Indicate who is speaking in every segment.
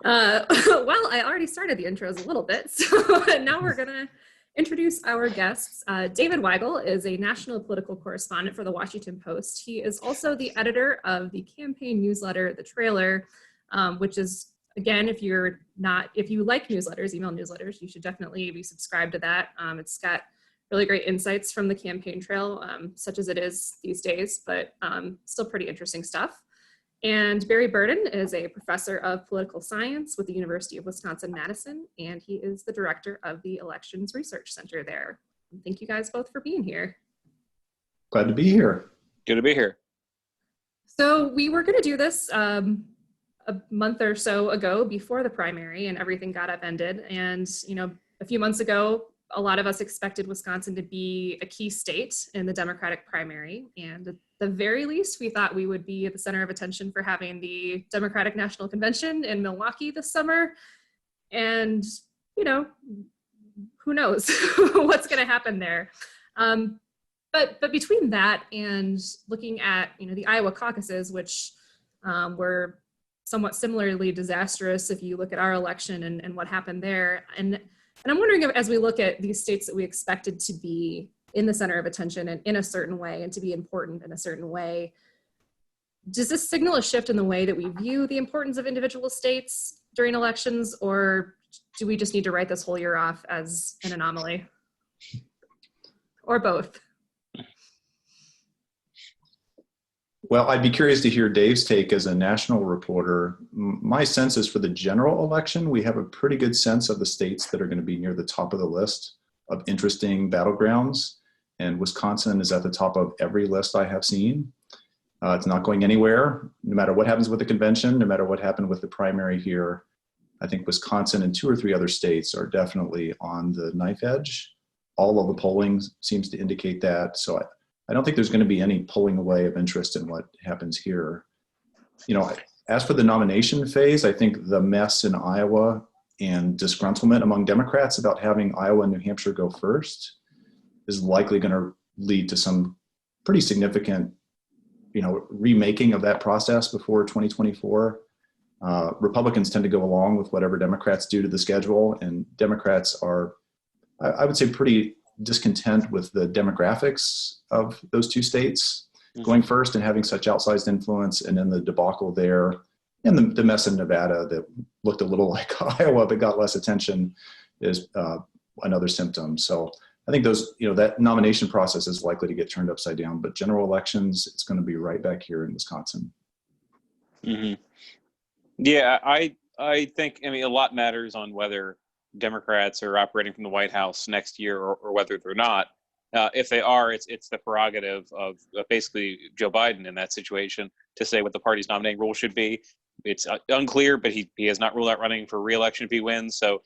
Speaker 1: Well, I already started the intros a little bit, so now we're going to introduce our guests. David Weigel is a national political correspondent for the Washington Post. He is also the editor of the campaign newsletter, The Trailer, which is, again, if you like newsletters, email newsletters, you should definitely be subscribed to that. It's got really great insights from the campaign trail, such as it is these days, but still pretty interesting stuff. And Barry Burden is a professor of political science with the University of Wisconsin-Madison, and he is the director of the Elections Research Center there. Thank you guys both for being here.
Speaker 2: Glad to be here.
Speaker 3: Good to be here.
Speaker 1: So we were going to do this a month or so ago before the primary and everything got upended. And, a few months ago, a lot of us expected Wisconsin to be a key state in the Democratic primary. And at the very least, we thought we would be at the center of attention for having the Democratic National Convention in Milwaukee this summer. And, who knows what's going to happen there. But between that and looking at, the Iowa caucuses, which were somewhat similarly disastrous if you look at our election and what happened there. And I'm wondering if, as we look at these states that we expected to be in the center of attention and in a certain way and to be important in a certain way, does this signal a shift in the way that we view the importance of individual states during elections, or do we just need to write this whole year off as an anomaly? Or both?
Speaker 2: Well, I'd be curious to hear Dave's take as a national reporter. My sense is for the general election, we have a pretty good sense of the states that are going to be near the top of the list of interesting battlegrounds. And Wisconsin is at the top of every list I have seen. It's not going anywhere, no matter what happens with the convention, no matter what happened with the primary here. I think Wisconsin and 2 or 3 other states are definitely on the knife edge. All of the polling seems to indicate that. So I don't think there's going to be any pulling away of interest in what happens here. As for the nomination phase, I think the mess in Iowa and disgruntlement among Democrats about having Iowa and New Hampshire go first is likely going to lead to some pretty significant, remaking of that process before 2024. Republicans tend to go along with whatever Democrats do to the schedule, and Democrats are, I would say, pretty discontent with the demographics of those 2 states going first and having such outsized influence, and then the debacle there and the mess in Nevada that looked a little like Iowa but got less attention is another symptom. So I think that nomination process is likely to get turned upside down, but general elections, it's going to be right back here in Wisconsin.
Speaker 3: Mm-hmm. Yeah, I think, a lot matters on whether Democrats are operating from the White House next year or whether they're not. If they are, it's the prerogative of basically Joe Biden in that situation to say what the party's nominating rule should be. It's unclear, but he has not ruled out running for re-election if he wins. So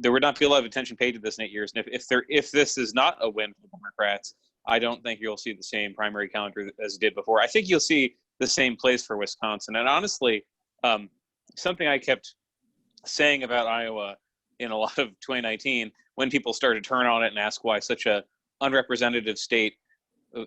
Speaker 3: there would not be a lot of attention paid to this in 8 years. And if this is not a win for the Democrats, I don't think you'll see the same primary calendar as it did before. I think you'll see the same place for Wisconsin. And honestly, something I kept saying about Iowa in a lot of 2019, when people started to turn on it and ask why such a unrepresentative state,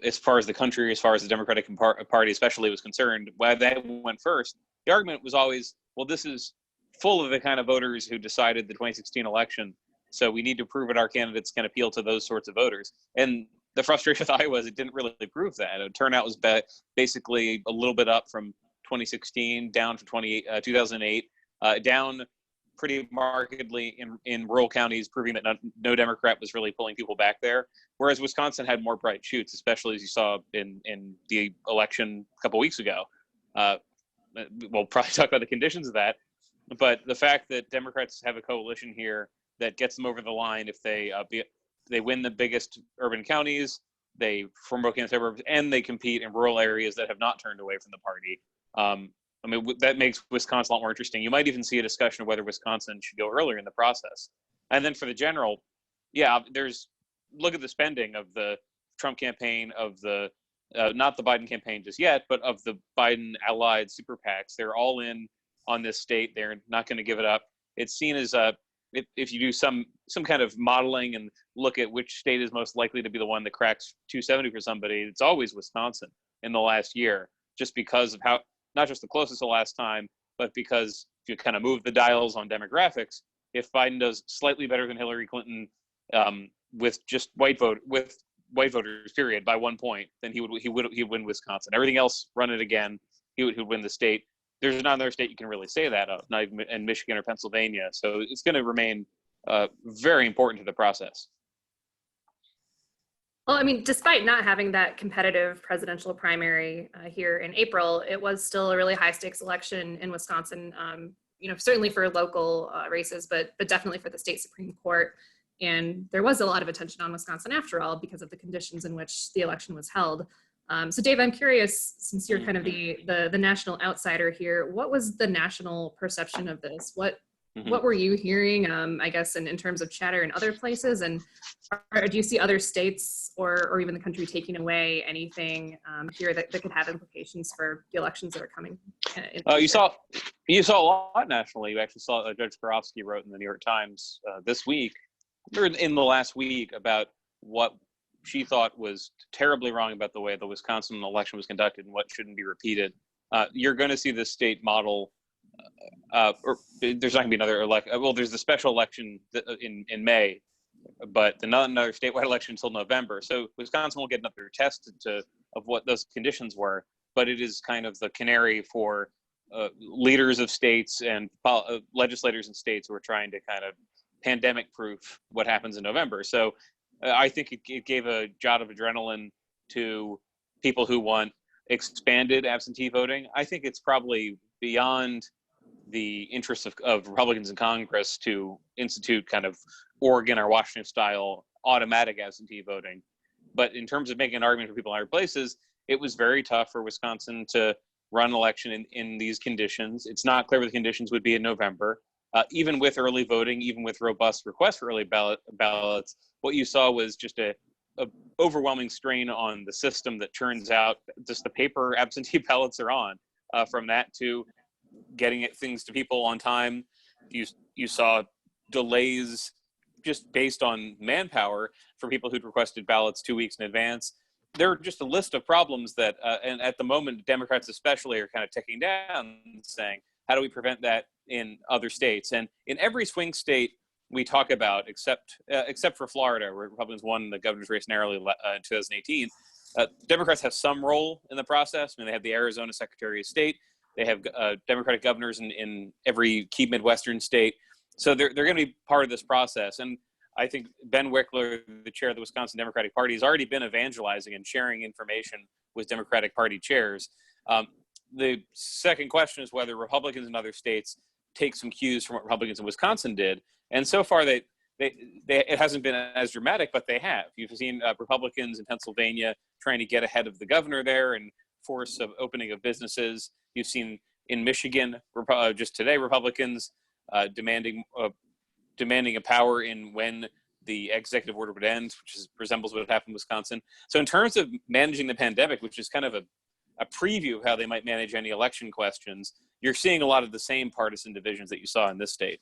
Speaker 3: as far as the country, as far as the Democratic Party especially was concerned, why they went first, the argument was always, well, this is full of the kind of voters who decided the 2016 election, so we need to prove that our candidates can appeal to those sorts of voters. And the frustration with Iowa is it didn't really prove that. The turnout was basically a little bit up from 2016, down from 2008, down pretty markedly in rural counties, proving that no Democrat was really pulling people back there. Whereas Wisconsin had more bright shoots, especially as you saw in the election a couple weeks ago. We'll probably talk about the conditions of that, but the fact that Democrats have a coalition here that gets them over the line if they win the biggest urban counties, they form broken suburbs, and they compete in rural areas that have not turned away from the party. That makes Wisconsin a lot more interesting. You might even see a discussion of whether Wisconsin should go earlier in the process. And then for the general, look at the spending of the Trump campaign, of the not the Biden campaign just yet, but of the Biden allied super PACs. They're all in on this state. They're not going to give it up. It's seen as if you do some kind of modeling and look at which state is most likely to be the one that cracks 270 for somebody, it's always Wisconsin in the last year, just because of how, not just the closest the last time, but because you kind of move the dials on demographics, if Biden does slightly better than Hillary Clinton with just white voters, period, by 1 point, then he'd win Wisconsin. Everything else, run it again, he would win the state. There's not another state you can really say that of, not even in Michigan or Pennsylvania. So it's going to remain very important to the process.
Speaker 1: Well, I mean, despite not having that competitive presidential primary here in April, it was still a really high stakes election in Wisconsin, certainly for local races, but definitely for the state Supreme Court. And there was a lot of attention on Wisconsin after all, because of the conditions in which the election was held. So Dave, I'm curious, since you're kind of the national outsider here, what was the national perception of this? What were you hearing, I guess, in terms of chatter in other places? And do you see other states or even the country taking away anything here that could have implications for the elections that are coming?
Speaker 3: You saw a lot nationally. You actually saw Judge Karofsky wrote in the New York Times this week, or in the last week, about what she thought was terribly wrong about the way the Wisconsin election was conducted and what shouldn't be repeated. You're going to see the state model. Or there's not going to be another election. Well, there's the special election in May, but not another statewide election until November. So Wisconsin will get another test of what those conditions were. But it is kind of the canary for leaders of states and legislators in states who are trying to kind of pandemic-proof what happens in November. So I think it gave a jot of adrenaline to people who want expanded absentee voting. I think it's probably beyond the interests of Republicans in Congress to institute kind of Oregon or Washington style automatic absentee voting. But in terms of making an argument for people in other places, it was very tough for Wisconsin to run an election in these conditions. It's not clear what the conditions would be in November. Even with early voting, even with robust requests for early ballots, what you saw was just a overwhelming strain on the system that turns out just the paper absentee ballots are on. From that to getting things to people on time, you saw delays just based on manpower for people who'd requested ballots 2 weeks in advance. There are just a list of problems that, and at the moment, Democrats especially are kind of ticking down, saying, how do we prevent that in other states? And in every swing state we talk about, except for Florida, where Republicans won the governor's race narrowly in 2018, Democrats have some role in the process. I mean, they have the Arizona Secretary of State. They have Democratic governors in every key Midwestern state. So they're going to be part of this process. And I think Ben Wickler, the chair of the Wisconsin Democratic Party, has already been evangelizing and sharing information with Democratic Party chairs. The second question is whether Republicans in other states take some cues from what Republicans in Wisconsin did. And so far, it hasn't been as dramatic, but they have. You've seen Republicans in Pennsylvania trying to get ahead of the governor there and force of opening of businesses. You've seen in Michigan, just today, Republicans demanding a power in when the executive order would end, which resembles what happened in Wisconsin. So in terms of managing the pandemic, which is kind of a preview of how they might manage any election questions, you're seeing a lot of the same partisan divisions that you saw in this state.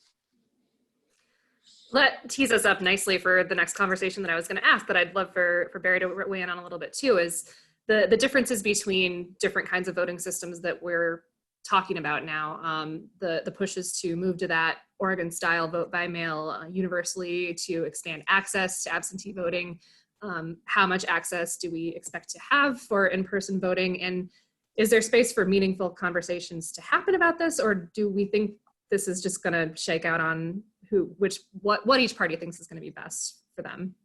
Speaker 1: That tees us up nicely for the next conversation that I was going to ask, that I'd love for Barry to weigh in on a little bit too, is the differences between different kinds of voting systems that we're talking about now. The pushes to move to that Oregon style vote by mail universally, to expand access to absentee voting. How much access do we expect to have for in-person voting? And is there space for meaningful conversations to happen about this? Or do we think this is just going to shake out on what each party thinks is going to be best for them?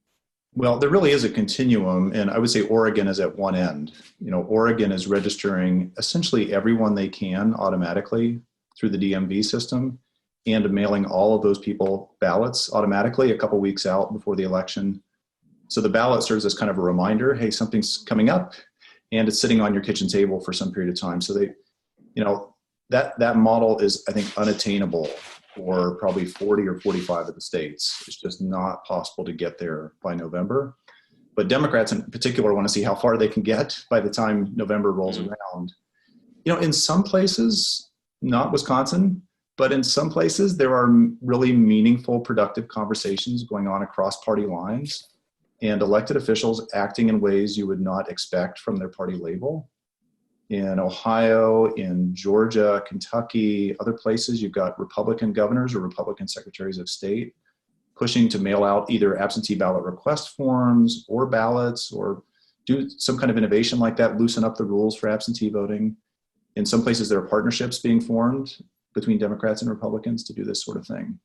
Speaker 2: Well, there really is a continuum, and I would say Oregon is at one end. Oregon is registering essentially everyone they can automatically through the DMV system, and mailing all of those people ballots automatically a couple weeks out before the election. So the ballot serves as kind of a reminder, hey, something's coming up, and it's sitting on your kitchen table for some period of time. So that model is, I think, unattainable for probably 40 or 45 of the states. It's just not possible to get there by November. But Democrats in particular want to see how far they can get by the time November rolls around. In some places, not Wisconsin, but in some places there are really meaningful, productive conversations going on across party lines, and elected officials acting in ways you would not expect from their party label. In Ohio, in Georgia, Kentucky, other places, you've got Republican governors or Republican secretaries of state pushing to mail out either absentee ballot request forms or ballots, or do some kind of innovation like that, loosen up the rules for absentee voting. In some places, there are partnerships being formed between Democrats and Republicans to do this sort of thing.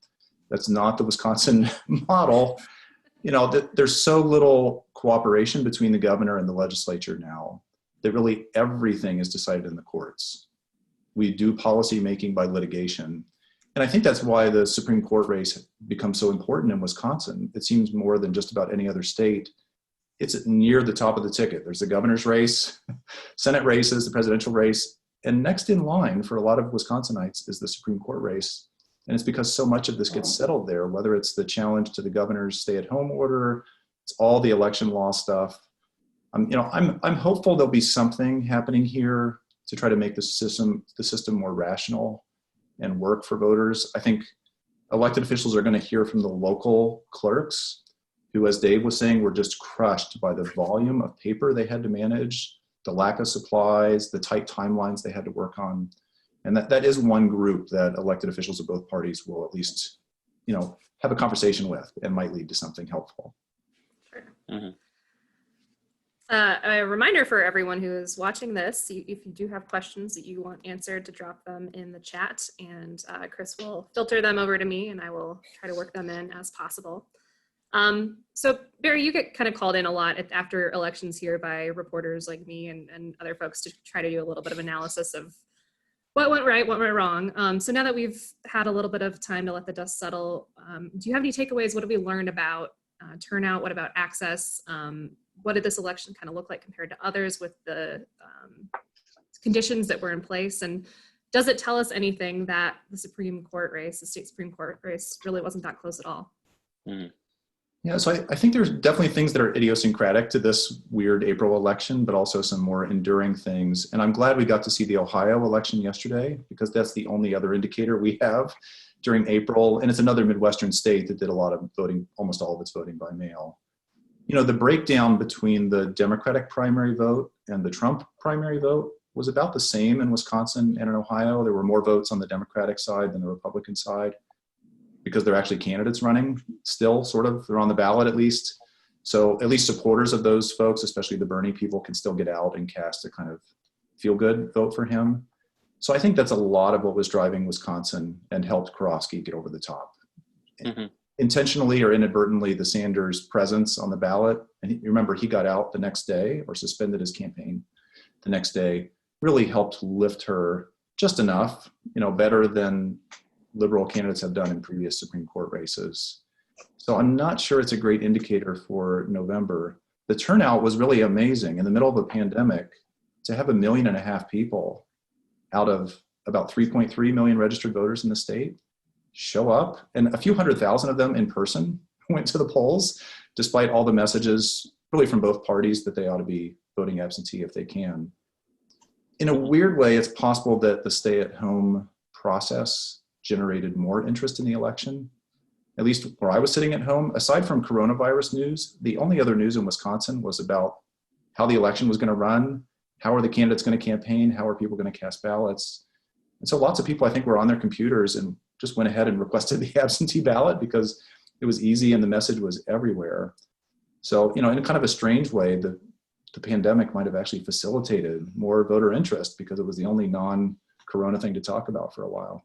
Speaker 2: That's not the Wisconsin model. You know, there's so little cooperation between the governor and the legislature now that really everything is decided in the courts. We do policy making by litigation. And I think that's why the Supreme Court race becomes so important in Wisconsin. It seems more than just about any other state. It's near the top of the ticket. There's the governor's race, Senate races, the presidential race, and next in line for a lot of Wisconsinites is the Supreme Court race. And it's because so much of this gets settled there, whether it's the challenge to the governor's stay-at-home order, it's all the election law stuff. I'm hopeful there'll be something happening here to try to make the system more rational and work for voters. I think elected officials are going to hear from the local clerks who, as Dave was saying, were just crushed by the volume of paper they had to manage, the lack of supplies, the tight timelines they had to work on. And that is one group that elected officials of both parties will at least, have a conversation with and might lead to something helpful.
Speaker 1: Sure.
Speaker 3: Mm-hmm.
Speaker 1: A reminder for everyone who is watching this, if you do have questions that you want answered, to drop them in the chat, and Chris will filter them over to me and I will try to work them in as possible. So Barry, you get kind of called in a lot after elections here by reporters like me and other folks to try to do a little bit of analysis of what went right, what went wrong. So now that we've had a little bit of time to let the dust settle, do you have any takeaways? What have we learned about turnout? What about access? What did this election kind of look like compared to others with the conditions that were in place? And does it tell us anything that the Supreme Court race, the state Supreme Court race, really wasn't that close at all?
Speaker 3: Mm-hmm.
Speaker 2: Yeah, so I think there's definitely things that are idiosyncratic to this weird April election, but also some more enduring things. And I'm glad we got to see the Ohio election yesterday, because that's the only other indicator we have during April. And it's another Midwestern state that did a lot of voting, almost all of its voting by mail. The breakdown between the Democratic primary vote and the Trump primary vote was about the same in Wisconsin and in Ohio. There were more votes on the Democratic side than the Republican side, because they're actually candidates running still, sort of. They're on the ballot at least. So at least supporters of those folks, especially the Bernie people, can still get out and cast a kind of feel-good vote for him. So I think that's a lot of what was driving Wisconsin and helped Kurofsky get over the top. Mm-hmm. Intentionally or inadvertently, the Sanders presence on the ballot, and you remember he got out the next day or suspended his campaign the next day, really helped lift her just enough, better than liberal candidates have done in previous Supreme Court races. So I'm not sure it's a great indicator for November. The turnout was really amazing. In the middle of a pandemic, to have 1.5 million people out of about 3.3 million registered voters in the state show up, and a few 100,000 of them in person went to the polls, despite all the messages really from both parties that they ought to be voting absentee if they can. In a weird way, it's possible that the stay-at-home process generated more interest in the election. At least where I was sitting at home, aside from coronavirus news, the only other news in Wisconsin was about how the election was going to run, how are the candidates going to campaign, how are people going to cast ballots. And so lots of people, I think, were on their computers and just went ahead and requested the absentee ballot because it was easy and the message was everywhere. So, in a kind of a strange way, the pandemic might have actually facilitated more voter interest because it was the only non-corona thing to talk about for a while.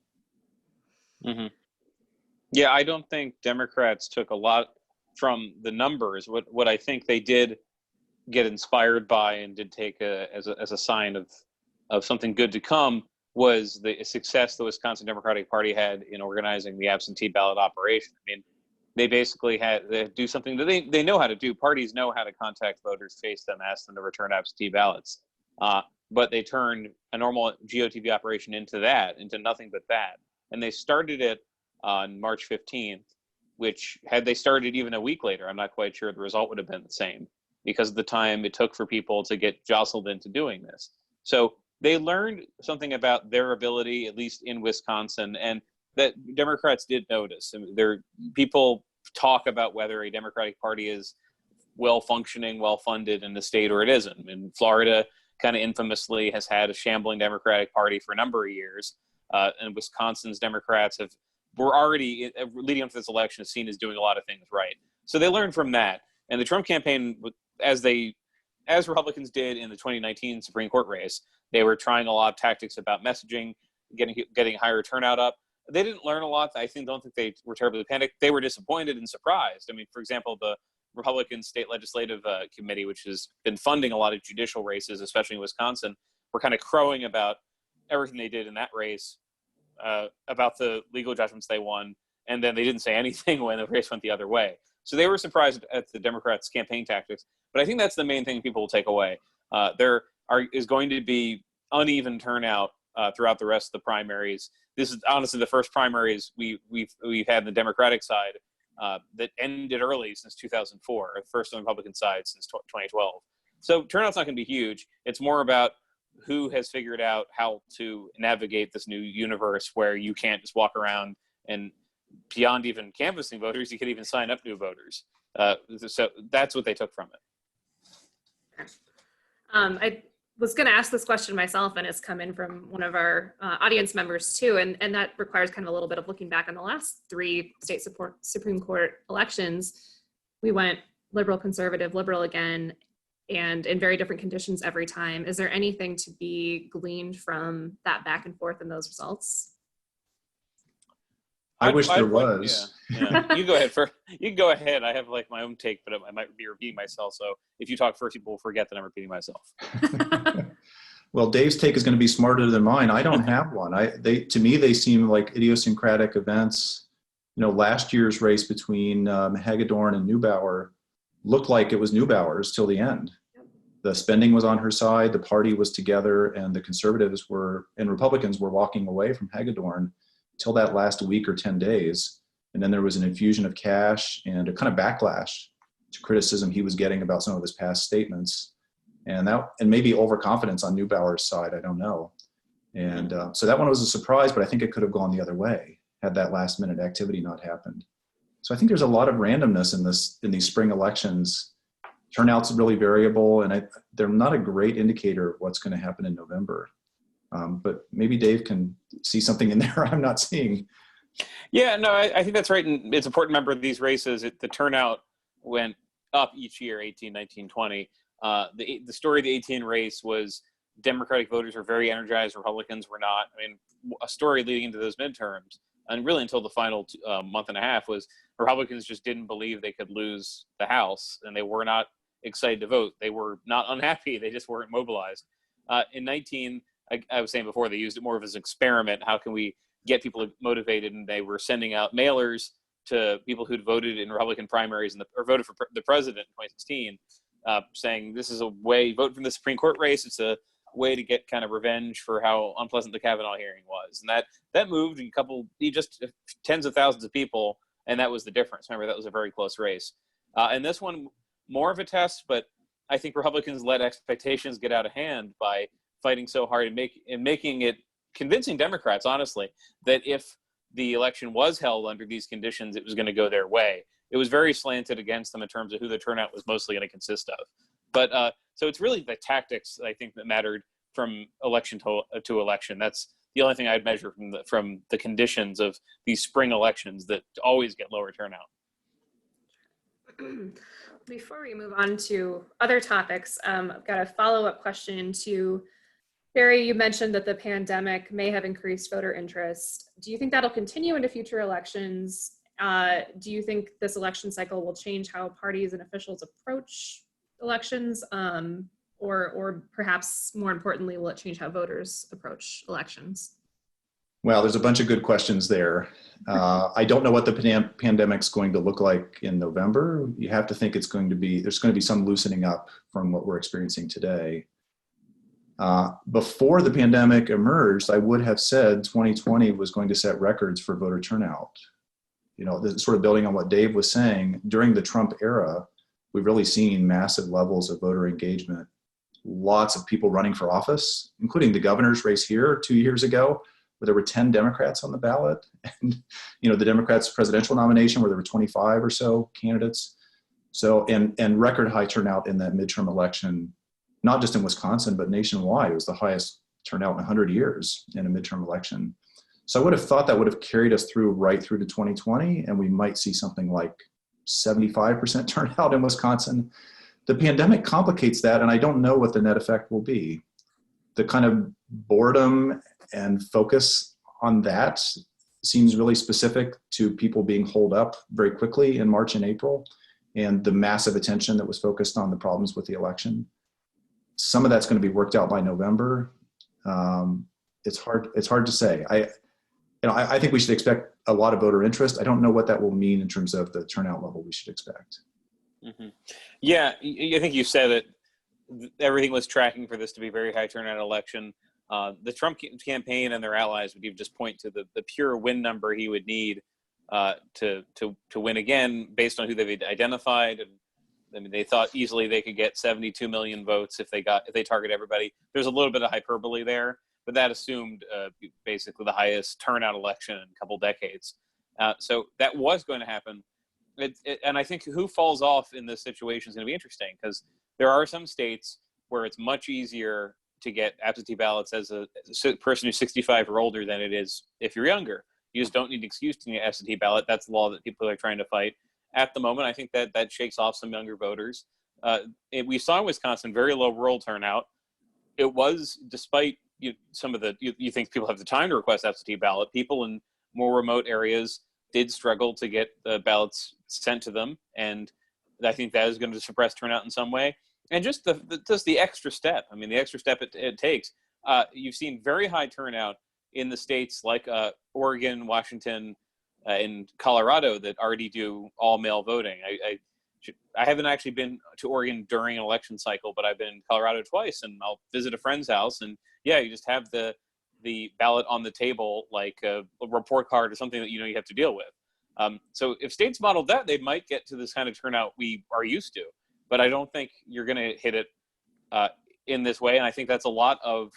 Speaker 3: Mm-hmm. Yeah, I don't think Democrats took a lot from the numbers. What I think they did get inspired by and did take as a sign of something good to come was the success the Wisconsin Democratic Party had in organizing the absentee ballot operation. I mean, they basically had to do something that they know how to do. Parties know how to contact voters, face them, ask them to return absentee ballots. But they turned a normal GOTV operation into nothing but that. And they started it on March 15th, which had they started even a week later, I'm not quite sure the result would have been the same because of the time it took for people to get jostled into doing this. So they learned something about their ability, at least in Wisconsin, and that Democrats did notice. I mean, people talk about whether a Democratic Party is well-functioning, well-funded in the state or it isn't. In Florida, kind of infamously has had a shambling Democratic Party for a number of years. And Wisconsin's Democrats were already, leading up to this election, seen as doing a lot of things right. So they learned from that. And the Trump campaign, as Republicans did in the 2019 Supreme Court race, they were trying a lot of tactics about messaging, getting higher turnout up. They didn't learn a lot. Don't think they were terribly panicked. They were disappointed and surprised. I mean, for example, the Republican State Legislative Committee, which has been funding a lot of judicial races, especially in Wisconsin, were kind of crowing about everything they did in that race, about the legal judgments they won, and then they didn't say anything when the race went the other way. So they were surprised at the Democrats' campaign tactics. But I think that's the main thing people will take away. There is going to be uneven turnout throughout the rest of the primaries. This is honestly the first primaries we've had on the Democratic side that ended early since 2004, or first on the Republican side since 2012. So turnout's not going to be huge. It's more about who has figured out how to navigate this new universe where you can't just walk around and beyond even canvassing voters, you can even sign up new voters. So that's what they took from it.
Speaker 1: I was going to ask this question myself, and it's come in from one of our audience members too, and that requires kind of a little bit of looking back on the last 3 state Supreme Court elections. We went liberal, conservative, liberal again, and in very different conditions every time. Is there anything to be gleaned from that back and forth in those results?
Speaker 2: I wish there was.
Speaker 3: Yeah. You go ahead first. You can go ahead. I have like my own take, but I might be repeating myself. So if you talk first, people will forget that I'm repeating myself.
Speaker 2: Well, Dave's take is going to be smarter than mine. I don't have one. To me, they seem like idiosyncratic events. Last year's race between Hagedorn and Neubauer looked like it was Neubauer's till the end. The spending was on her side, the party was together, and the conservatives and Republicans were walking away from Hagedorn till that last week or 10 days. And then there was an infusion of cash and a kind of backlash to criticism he was getting about some of his past statements. And maybe overconfidence on Neubauer's side, I don't know. And so that one was a surprise, but I think it could have gone the other way had that last minute activity not happened. So I think there's a lot of randomness in these spring elections. Turnout's really variable, and they're not a great indicator of what's going to happen in November. But maybe Dave can see something in there I'm not seeing.
Speaker 3: Yeah, no, I think that's right. And it's important to remember these races, the turnout went up each year, 18, 19, 20. The story of the 18 race was Democratic voters were very energized, Republicans were not. I mean, a story leading into those midterms, and really until the final month and a half, was Republicans just didn't believe they could lose the House, and they were not excited to vote. They were not unhappy. They just weren't mobilized. In 19, I was saying before, they used it more of as an experiment. How can we get people motivated? And they were sending out mailers to people who'd voted in Republican primaries or voted for the president in 2016, saying this is a way, vote from the Supreme Court race. It's a way to get kind of revenge for how unpleasant the Kavanaugh hearing was. And that moved just tens of thousands of people, and that was the difference. Remember, that was a very close race. And this one, more of a test, but I think Republicans let expectations get out of hand by fighting so hard and making it convincing Democrats, honestly, that if the election was held under these conditions, it was going to go their way. It was very slanted against them in terms of who the turnout was mostly going to consist of. But so it's really the tactics, I think, that mattered from election to election. That's the only thing I'd measure from the conditions of these spring elections that always get lower turnout.
Speaker 1: Before we move on to other topics, I've got a follow-up question to Barry. You mentioned that the pandemic may have increased voter interest. Do you think that'll continue into future elections? Do you think this election cycle will change how parties and officials approach elections? Or perhaps more importantly, will it change how voters approach elections?
Speaker 2: Well, there's a bunch of good questions there. I don't know what the pandemic's going to look like in November. You have to think there's going to be some loosening up from what we're experiencing today. Before the pandemic emerged, I would have said 2020 was going to set records for voter turnout. This is sort of building on what Dave was saying. During the Trump era, we've really seen massive levels of voter engagement. Lots of people running for office, including the governor's race here 2 years ago, where there were 10 Democrats on the ballot. And, the Democrats' presidential nomination, where there were 25 or so candidates. So, and record high turnout in that midterm election not just in Wisconsin, but nationwide. It was the highest turnout in 100 years in a midterm election. So I would have thought that would have carried us through right through to 2020, and we might see something like 75% turnout in Wisconsin. The pandemic complicates that, and I don't know what the net effect will be. The kind of boredom and focus on that seems really specific to people being holed up very quickly in March and April, and the massive attention that was focused on the problems with the election. Some of that's going to be worked out by November. It's hard to say. I think we should expect a lot of voter interest. I don't know what that will mean in terms of the turnout level we should expect.
Speaker 3: Mm-hmm. Yeah, I think you said that everything was tracking for this to be a very high turnout election. The Trump campaign and their allies would even just point to the pure win number he would need to win again based on who they've identified. And I mean, they thought easily they could get 72 million votes if they target everybody. There's a little bit of hyperbole there, but that assumed basically the highest turnout election in a couple decades. So that was going to happen. And I think who falls off in this situation is going to be interesting, because there are some states where it's much easier to get absentee ballots as a person who's 65 or older than it is if you're younger. You just don't need an excuse to get an absentee ballot. That's the law that people are trying to fight. At the moment, I think that shakes off some younger voters. We saw in Wisconsin very low rural turnout. It was, despite some of you think people have the time to request absentee ballot, people in more remote areas did struggle to get the ballots sent to them, and I think that is going to suppress turnout in some way. And just the extra step. I mean, the extra step it takes. You've seen very high turnout in the states like Oregon, Washington, and Colorado that already do all mail voting. I haven't actually been to Oregon during an election cycle, but I've been in Colorado twice, and I'll visit a friend's house, and yeah, you just have the ballot on the table like a report card or something that you have to deal with. So if states modeled that, they might get to this kind of turnout we are used to. But I don't think you're going to hit it in this way, and I think that's a lot of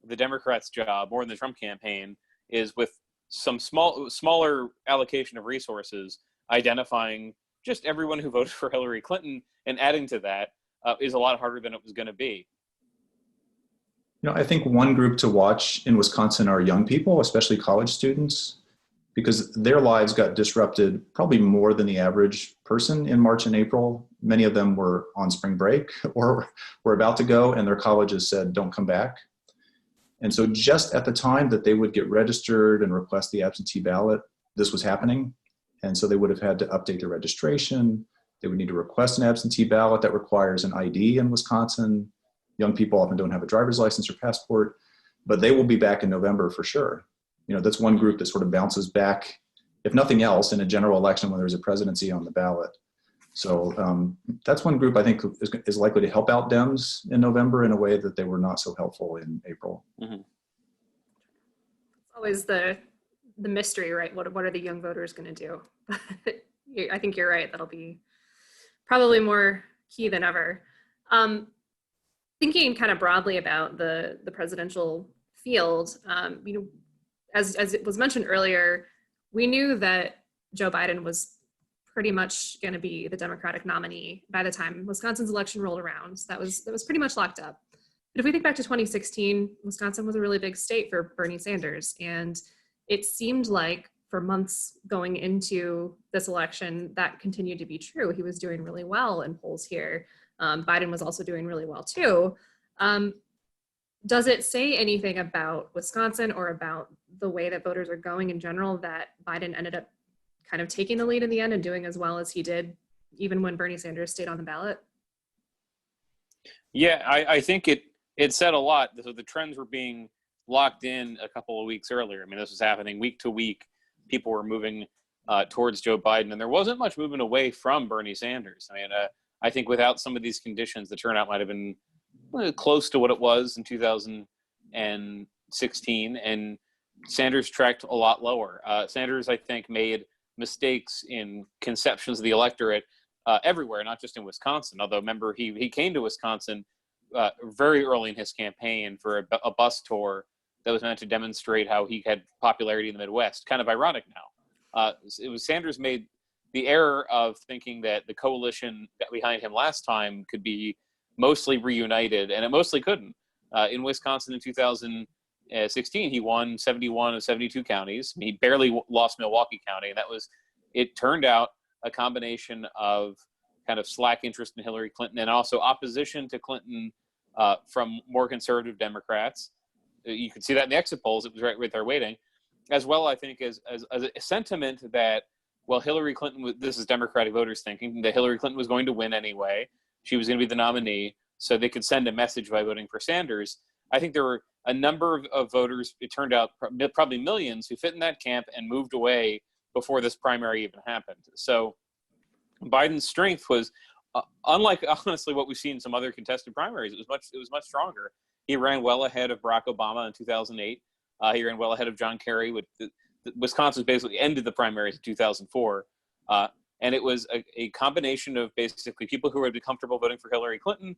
Speaker 3: the Democrats' job, more than the Trump campaign, is with some smaller allocation of resources, identifying just everyone who voted for Hillary Clinton and adding to that is a lot harder than it was going to be.
Speaker 2: I think one group to watch in Wisconsin are young people, especially college students, because their lives got disrupted probably more than the average person in March and April. Many of them were on spring break or were about to go, and their colleges said, don't come back. And so just at the time that they would get registered and request the absentee ballot, this was happening. And so they would have had to update their registration. They would need to request an absentee ballot that requires an ID in Wisconsin. Young people often don't have a driver's license or passport, but they will be back in November for sure. That's one group that sort of bounces back, if nothing else, in a general election when there's a presidency on the ballot. So that's one group I think is likely to help out Dems in November in a way that they were not so helpful in April.
Speaker 3: Mm-hmm.
Speaker 1: Always the mystery, right? What are the young voters going to do? I think you're right. That'll be probably more key than ever. Thinking kind of broadly about the presidential field, as it was mentioned earlier, we knew that Joe Biden was pretty much going to be the Democratic nominee by the time Wisconsin's election rolled around. That was pretty much locked up. But if we think back to 2016, Wisconsin was a really big state for Bernie Sanders, and it seemed like for months going into this election that continued to be true. He was doing really well in polls here. Biden was also doing really well too. Does it say anything about Wisconsin or about the way that voters are going in general that Biden ended up kind of taking the lead in the end and doing as well as he did, even when Bernie Sanders stayed on the ballot?
Speaker 3: Yeah, I think it said a lot. So the trends were being locked in a couple of weeks earlier. I mean, this was happening week to week. People were moving towards Joe Biden, and there wasn't much movement away from Bernie Sanders. I mean, I think without some of these conditions, the turnout might have been close to what it was in 2016, and Sanders tracked a lot lower. Sanders, I think, made mistakes in conceptions of the electorate everywhere, not just in Wisconsin. Although, remember, he came to Wisconsin very early in his campaign for a bus tour that was meant to demonstrate how he had popularity in the Midwest. Kind of ironic now. It was Sanders made the error of thinking that the coalition that behind him last time could be mostly reunited, and it mostly couldn't. In Wisconsin in 2016, he won 71 of 72 counties. He barely lost Milwaukee County, and it turned out a combination of kind of slack interest in Hillary Clinton and also opposition to Clinton from more conservative Democrats. You could see that in the exit polls. It was right there waiting. As well, I think, as a sentiment that, well, Hillary Clinton, this is Democratic voters thinking, that Hillary Clinton was going to win anyway. She was going to be the nominee, so they could send a message by voting for Sanders. I think there were a number of voters, it turned out probably millions, who fit in that camp and moved away before this primary even happened. So Biden's strength was, unlike, honestly, what we've seen in some other contested primaries, it was much stronger. He ran well ahead of Barack Obama in 2008. He ran well ahead of John Kerry. Wisconsin basically ended the primaries in 2004. And it was a combination of basically people who would be comfortable voting for Hillary Clinton,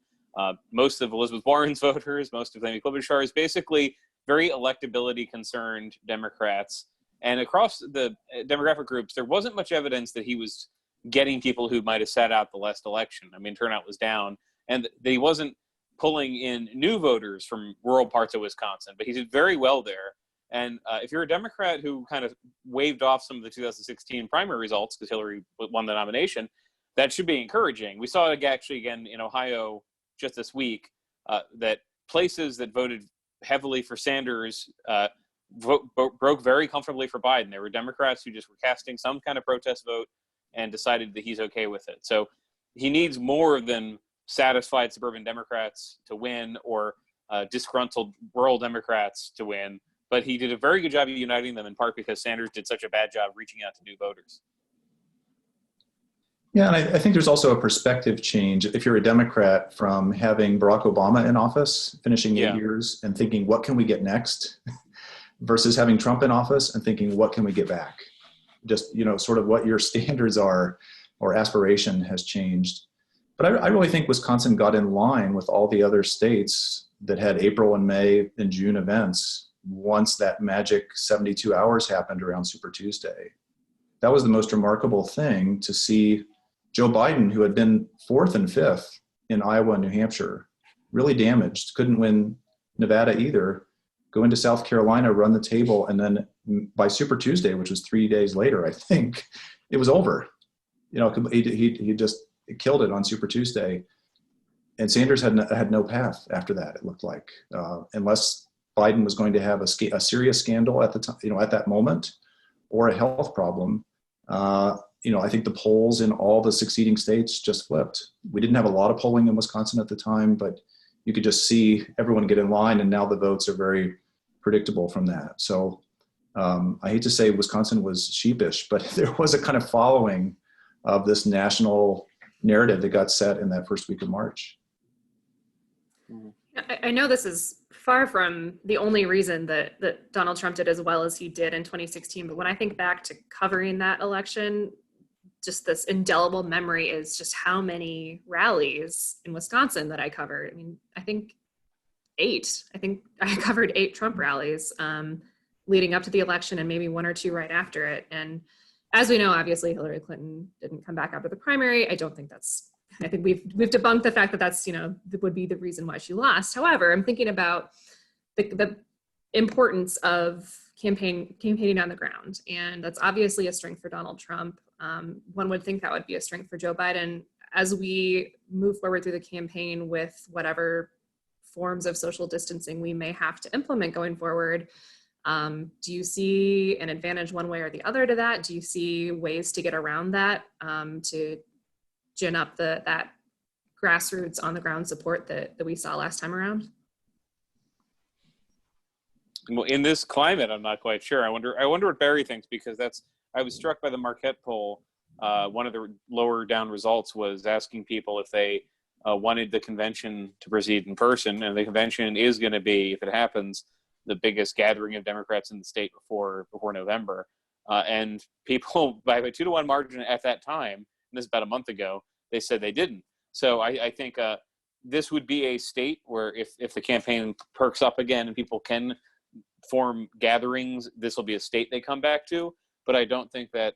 Speaker 3: most of Elizabeth Warren's voters, most of Amy Klobuchar's, basically very electability concerned Democrats. And across the demographic groups, there wasn't much evidence that he was getting people who might have sat out the last election. I mean, turnout was down, and that he wasn't pulling in new voters from rural parts of Wisconsin, but he did very well there. And if you're a Democrat who kind of waved off some of the 2016 primary results because Hillary won the nomination, that should be encouraging. We saw it actually again in Ohio just this week, that places that voted heavily for Sanders broke very comfortably for Biden. There were Democrats who just were casting some kind of protest vote and decided that he's okay with it. So he needs more than satisfied suburban Democrats to win or disgruntled rural Democrats to win. But he did a very good job of uniting them, in part because Sanders did such a bad job reaching out to new voters.
Speaker 2: Yeah, and I think there's also a perspective change if you're a Democrat from having Barack Obama in office, finishing 8 years, and thinking, what can we get next? Versus having Trump in office and thinking, what can we get back? Just, sort of what your standards are or aspiration has changed. But I really think Wisconsin got in line with all the other states that had April and May and June events once that magic 72 hours happened around Super Tuesday. That was the most remarkable thing, to see Joe Biden, who had been 4th and 5th in Iowa and New Hampshire, really damaged, couldn't win Nevada either, go into South Carolina, run the table, and then by Super Tuesday, which was 3 days later, I think, it was over. He just killed it on Super Tuesday. And Sanders had no path after that, it looked like, unless Biden was going to have a serious scandal at the time, at that moment, or a health problem. I think the polls in all the succeeding states just flipped. We didn't have a lot of polling in Wisconsin at the time, but you could just see everyone get in line, and now the votes are very predictable from that. So I hate to say Wisconsin was sheepish, but there was a kind of following of this national narrative that got set in that first week of March.
Speaker 1: I know this is far from the only reason that Donald Trump did as well as he did in 2016, but when I think back to covering that election, just this indelible memory is just how many rallies in Wisconsin that I covered. I mean, I think 8. I think I covered 8 Trump rallies leading up to the election, and maybe 1 or 2 right after it. And as we know, obviously Hillary Clinton didn't come back after the primary. I think we've debunked the fact that that's, that would be the reason why she lost. However, I'm thinking about the importance of campaigning on the ground. And that's obviously a strength for Donald Trump. One would think that would be a strength for Joe Biden. As we move forward through the campaign with whatever forms of social distancing we may have to implement going forward, do you see an advantage one way or the other to that? Do you see ways to get around that, to gin up that grassroots on the ground support that we saw last time around?
Speaker 3: Well, in this climate, I'm not quite sure. I wonder what Barry thinks, because I was struck by the Marquette poll. One of the lower down results was asking people if they wanted the convention to proceed in person, and the convention is going to be, if it happens, the biggest gathering of Democrats in the state before November. And people, by a 2-to-1 margin at that time, and this is about a month ago, they said they didn't. So I think this would be a state where if the campaign perks up again and people can form gatherings, this will be a state they come back to. But I don't think that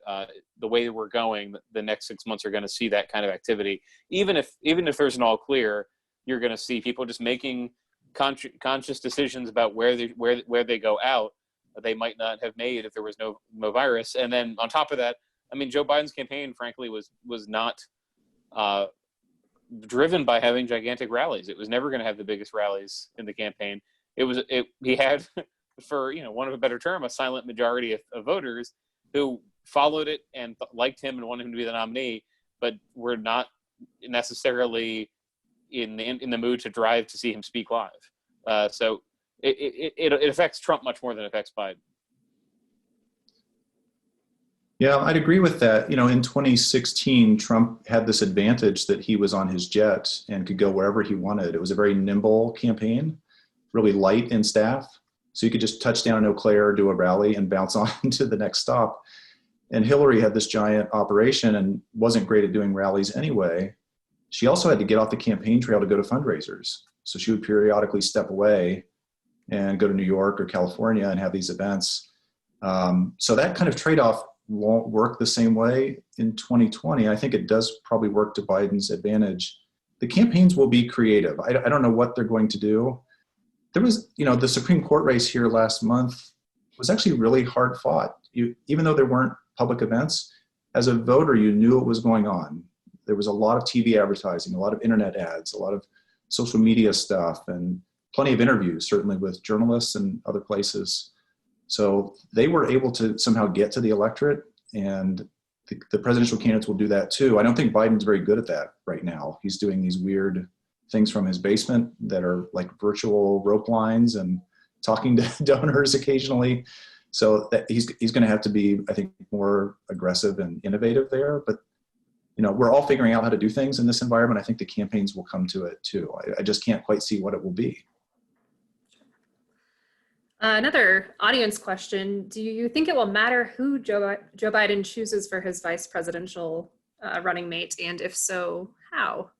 Speaker 3: the way we're going, the next 6 months are going to see that kind of activity. Even if there's an all clear, you're going to see people just making conscious decisions about where they go out that they might not have made if there was no virus. And then on top of that, I mean, Joe Biden's campaign, frankly, was not driven by having gigantic rallies. It was never going to have the biggest rallies in the campaign. He had, for want of a better term, a silent majority of voters who followed it and liked him and wanted him to be the nominee, but were not necessarily in the mood to drive to see him speak live. So it affects Trump much more than it affects Biden.
Speaker 2: Yeah, I'd agree with that. In 2016, Trump had this advantage that he was on his jet and could go wherever he wanted. It was a very nimble campaign, really light in staff. So you could just touch down in Eau Claire, do a rally, and bounce on to the next stop. And Hillary had this giant operation and wasn't great at doing rallies anyway. She also had to get off the campaign trail to go to fundraisers. So she would periodically step away and go to New York or California and have these events. So that kind of trade-off won't work the same way in 2020. I think it does probably work to Biden's advantage. The campaigns will be creative. I don't know what they're going to do. There was, the Supreme Court race here last month was actually really hard fought. Even though there weren't public events, as a voter, you knew what was going on. There was a lot of TV advertising, a lot of internet ads, a lot of social media stuff, and plenty of interviews, certainly with journalists and other places. So they were able to somehow get to the electorate, and the presidential candidates will do that too. I don't think Biden's very good at that right now. He's doing these weird things from his basement that are like virtual rope lines and talking to donors occasionally. So that he's going to have to be, I think, more aggressive and innovative there. But we're all figuring out how to do things in this environment. I think the campaigns will come to it too. I just can't quite see what it will be.
Speaker 1: Another audience question: do you think it will matter who Joe Biden chooses for his vice presidential running mate, and if so, how?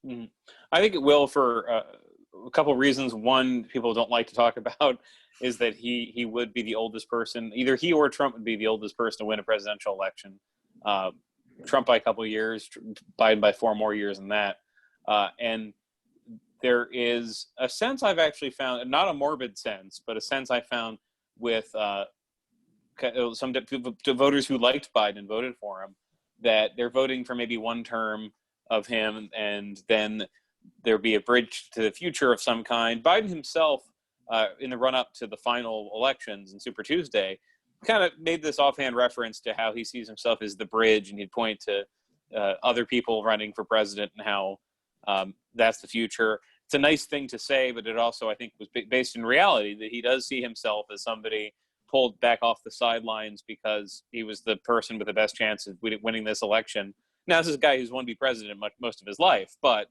Speaker 3: I think it will for a couple of reasons. One, people don't like to talk about is that he would be the oldest person. Either he or Trump would be the oldest person to win a presidential election. Trump by a couple of years, Biden by 4 more years than that. And there is a sense I've actually found, not a morbid sense, but a sense I found with some voters who liked Biden and voted for him, that they're voting for maybe one term of him, and then there'll be a bridge to the future of some kind. Biden himself, in the run-up to the final elections and Super Tuesday, kind of made this offhand reference to how he sees himself as the bridge, and he'd point to other people running for president and how that's the future. It's a nice thing to say, but it also, I think, was based in reality that he does see himself as somebody pulled back off the sidelines because he was the person with the best chance of winning this election. Now, this is a guy who's wanted to be president most of his life, but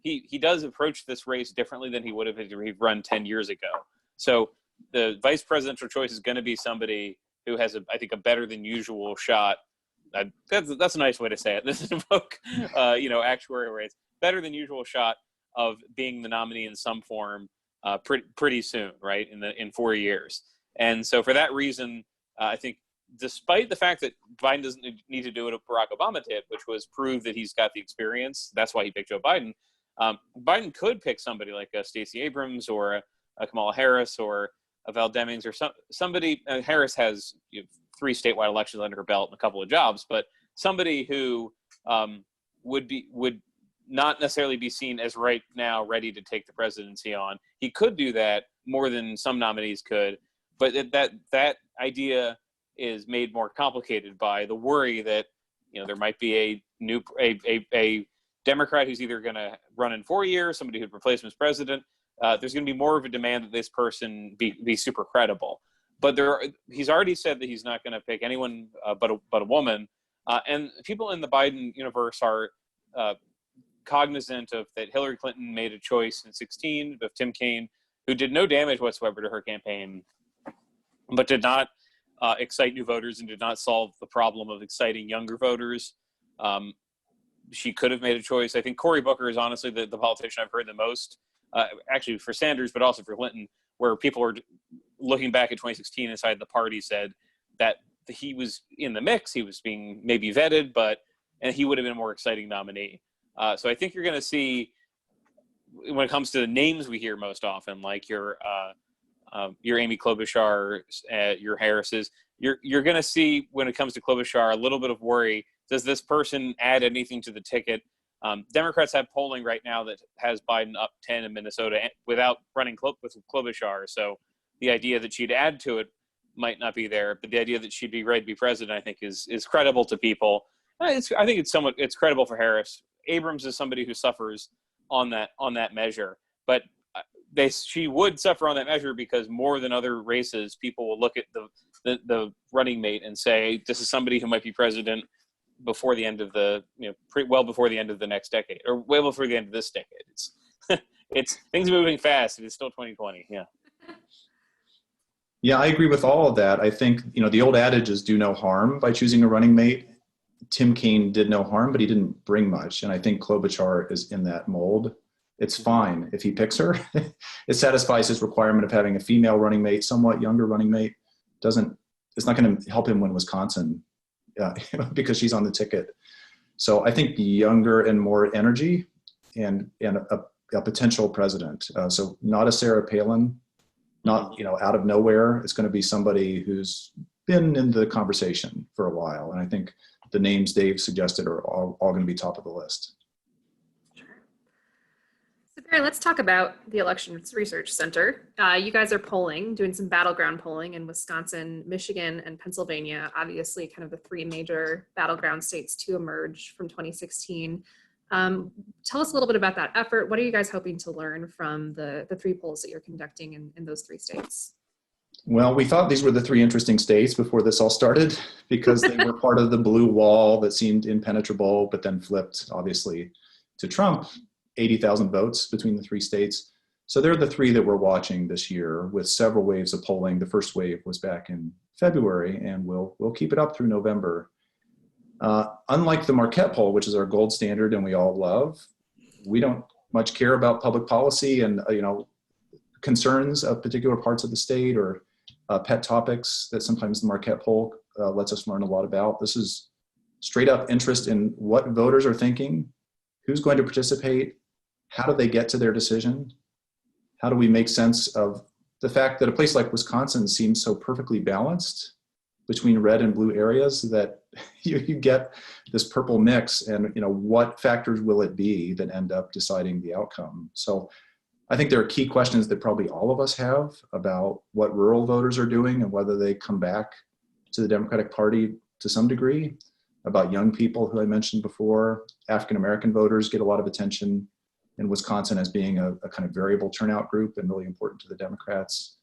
Speaker 3: he does approach this race differently than he would have if he'd run 10 years ago. So the vice presidential choice is going to be somebody who has, I think, a better than usual shot. That's a nice way to say it. This is invoke, actuarial rates. Better than usual shot of being the nominee in some form pretty soon, right? In 4 years. And so for that reason, I think despite the fact that Biden doesn't need to do what Barack Obama did, which was prove that he's got the experience, that's why he picked Joe Biden. Biden could pick somebody like Stacey Abrams or Kamala Harris or Val Demings or somebody. Harris has 3 statewide elections under her belt and a couple of jobs, but somebody who would not necessarily be seen as right now ready to take the presidency on. He could do that more than some nominees could, but that idea is made more complicated by the worry that there might be a Democrat who's either going to run in 4 years, somebody who'd replace him as president. There's going to be more of a demand that this person be super credible. But he's already said that he's not going to pick anyone but a woman. And people in the Biden universe are cognizant of that Hillary Clinton made a choice in 2016 of Tim Kaine, who did no damage whatsoever to her campaign, but did not excite new voters and did not solve the problem of exciting younger voters. She could have made a choice. I think Cory Booker is honestly the politician I've heard the most, actually for Sanders, but also for Clinton, where people are looking back at 2016 inside the party said that he was in the mix. He was being maybe vetted, and he would have been a more exciting nominee. So I think you're going to see when it comes to the names we hear most often, like your Amy Klobuchar, your Harris's, you're going to see when it comes to Klobuchar a little bit of worry. Does this person add anything to the ticket? Democrats have polling right now that has Biden up 10 in Minnesota without running with Klobuchar. So the idea that she'd add to it might not be there, but the idea that she'd be ready to be president, I think, is credible to people. I think it's credible for Harris. Abrams is somebody who suffers on that measure, but she would suffer on that measure because more than other races, people will look at the running mate and say, this is somebody who might be president before the end of well before the end of the next decade, or well before the end of this decade. It's things are moving fast. It's still 2020. Yeah.
Speaker 2: Yeah, I agree with all of that. I think, the old adage is do no harm by choosing a running mate. Tim Kaine did no harm, but he didn't bring much. And I think Klobuchar is in that mold. It's fine if he picks her. It satisfies his requirement of having a female running mate, somewhat younger running mate. It's not going to help him win Wisconsin because she's on the ticket. So I think younger and more energy and a potential president. So not a Sarah Palin, not out of nowhere. It's going to be somebody who's been in the conversation for a while. And I think the names Dave suggested are all going to be top of the list.
Speaker 1: Sure. So Barry, let's talk about the Elections Research Center. You guys are doing some battleground polling in Wisconsin, Michigan, and Pennsylvania, obviously kind of the three major battleground states to emerge from 2016. Tell us a little bit about that effort. What are you guys hoping to learn from the three polls that you're conducting in those three states?
Speaker 2: Well, we thought these were the three interesting states before this all started because they were part of the blue wall that seemed impenetrable, but then flipped, obviously, to Trump. 80,000 votes between the three states. So they're the three that we're watching this year with several waves of polling. The first wave was back in February, and we'll keep it up through November. Unlike the Marquette poll, which is our gold standard and we all love, we don't much care about public policy and concerns of particular parts of the state or pet topics that sometimes the Marquette poll lets us learn a lot about. This is straight up interest in what voters are thinking, who's going to participate, how do they get to their decision, how do we make sense of the fact that a place like Wisconsin seems so perfectly balanced between red and blue areas that you get this purple mix, and what factors will it be that end up deciding the outcome. So I think there are key questions that probably all of us have about what rural voters are doing and whether they come back to the Democratic Party to some degree, about young people who I mentioned before. African-American voters get a lot of attention in Wisconsin as being a kind of variable turnout group and really important to the Democrats.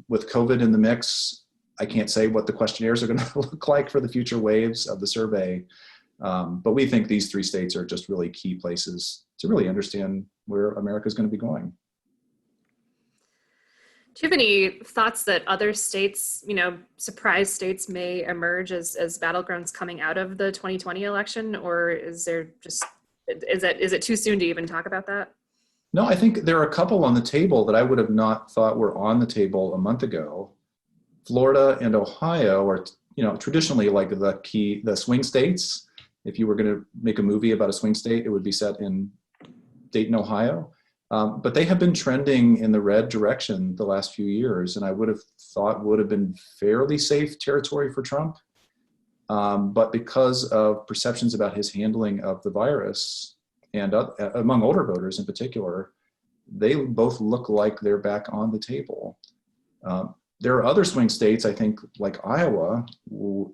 Speaker 2: With COVID in the mix, I can't say what the questionnaires are going to look like for the future waves of the survey, but we think these three states are just really key places to really understand where America is going to be going.
Speaker 1: Do you have any thoughts that other states, surprise states may emerge as battlegrounds coming out of the 2020 election, or is it too soon to even talk about that?
Speaker 2: No, I think there are a couple on the table that I would have not thought were on the table a month ago. Florida and Ohio are, traditionally like the swing states. If you were going to make a movie about a swing state, it would be set in Dayton, Ohio. But they have been trending in the red direction the last few years, and I would have thought would have been fairly safe territory for Trump. But because of perceptions about his handling of the virus, and among older voters in particular, they both look like they're back on the table. There are other swing states, I think, like Iowa,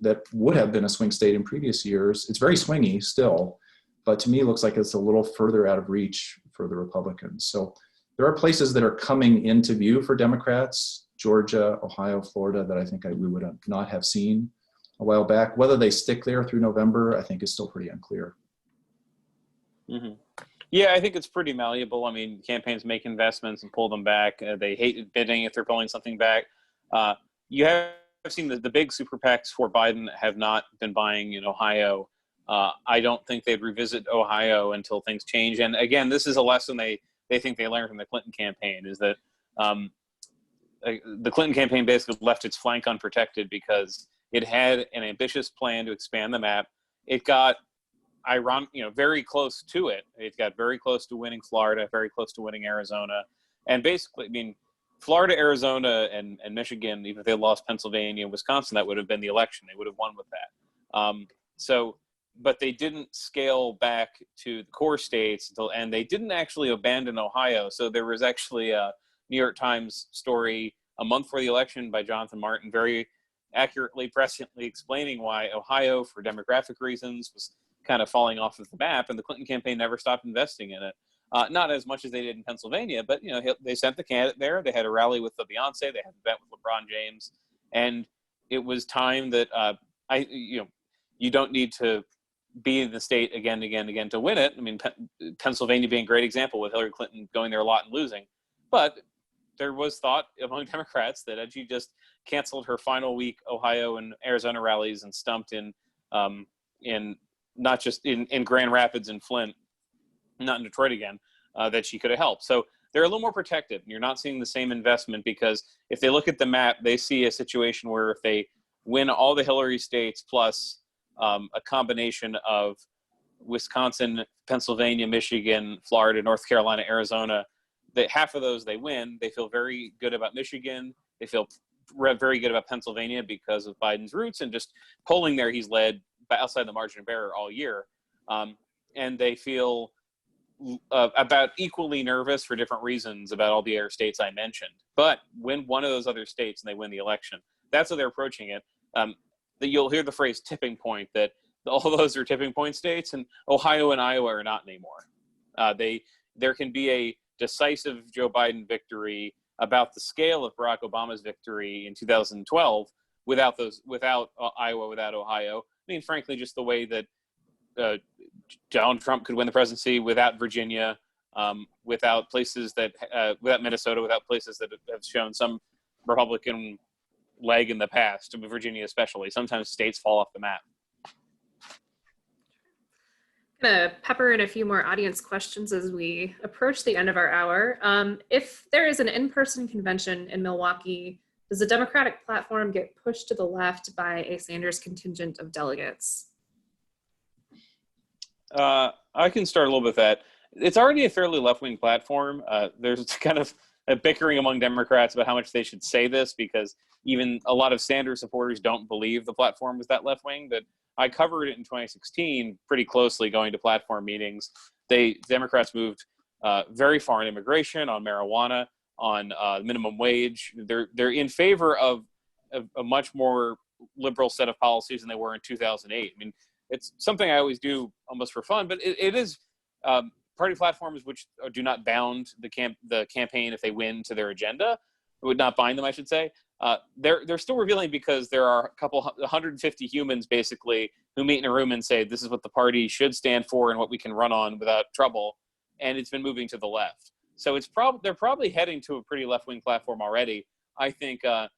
Speaker 2: that would have been a swing state in previous years. It's very swingy still, but to me it looks like it's a little further out of reach for the Republicans. So there are places that are coming into view for Democrats, Georgia, Ohio, Florida, that I think we would not have seen a while back. Whether they stick there through November, I think is still pretty unclear.
Speaker 3: Mm-hmm. Yeah, I think it's pretty malleable. I mean, campaigns make investments and pull them back. They hate bidding if they're pulling something back. You have seen the big super PACs for Biden have not been buying in Ohio. I don't think they'd revisit Ohio until things change. And again, this is a lesson they think they learned from the Clinton campaign, is that the Clinton campaign basically left its flank unprotected because it had an ambitious plan to expand the map. It got very close to it. It got very close to winning Florida, very close to winning Arizona. And basically, I mean, Florida, Arizona, and Michigan, even if they lost Pennsylvania and Wisconsin, that would have been the election. They would have won with that. But they didn't scale back to the core states and they didn't actually abandon Ohio. So there was actually a New York Times story a month before the election by Jonathan Martin, very accurately, presciently explaining why Ohio, for demographic reasons, was kind of falling off of the map, and the Clinton campaign never stopped investing in it. Not as much as they did in Pennsylvania, but they sent the candidate there. They had a rally with the Beyonce. They had an event with LeBron James, and it was time that you don't need to be in the state again to win it. I mean, Pennsylvania being a great example with Hillary Clinton going there a lot and losing, but there was thought among Democrats that had she just canceled her final week Ohio and Arizona rallies and stumped in not just in Grand Rapids and Flint, not in Detroit again, that she could have helped. So they're a little more protected, and you're not seeing the same investment, because if they look at the map, they see a situation where if they win all the Hillary states plus a combination of Wisconsin, Pennsylvania, Michigan, Florida, North Carolina, Arizona, that half of those they win. They feel very good about Michigan. They feel very good about Pennsylvania because of Biden's roots, and just polling there, he's led outside the margin of error all year. And they feel about equally nervous for different reasons about all the other states I mentioned. But win one of those other states and they win the election. That's how they're approaching it. That you'll hear the phrase tipping point, that all those are tipping point states, and Ohio and Iowa are not anymore. There can be a decisive Joe Biden victory about the scale of Barack Obama's victory in 2012 without Iowa, without Ohio. I mean, frankly, just the way that Donald Trump could win the presidency without Virginia, without Minnesota, without places that have shown some Republican leg in the past, Virginia especially. Sometimes states fall off the map.
Speaker 1: I'm gonna pepper in a few more audience questions as we approach the end of our hour. If there is an in-person convention in Milwaukee, does the Democratic platform get pushed to the left by a Sanders contingent of delegates?
Speaker 3: I can start a little bit with that. It's already a fairly left-wing platform. There's kind of a bickering among Democrats about how much they should say this, because even a lot of Sanders supporters don't believe the platform is that left-wing. But I covered it in 2016 pretty closely, going to platform meetings. Democrats moved very far in immigration, on marijuana, on minimum wage. They're in favor of a much more liberal set of policies than they were in 2008. I mean, it's something I always do almost for fun, but it is party platforms which do not bound the campaign if they win to their agenda. It would not bind them, I should say. They're still revealing, because there are 150 humans basically who meet in a room and say, this is what the party should stand for and what we can run on without trouble. And it's been moving to the left. So they're probably heading to a pretty left-wing platform already. I think a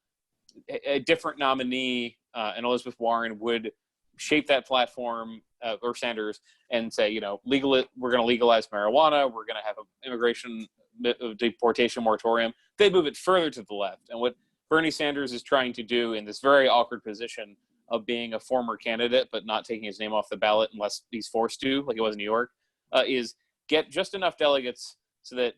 Speaker 3: different nominee, and Elizabeth Warren, would shape that platform, or Sanders, and say, we're going to legalize marijuana. We're going to have an immigration deportation moratorium. They'd move it further to the left. And what Bernie Sanders is trying to do, in this very awkward position of being a former candidate but not taking his name off the ballot unless he's forced to, like it was in New York, is get just enough delegates so that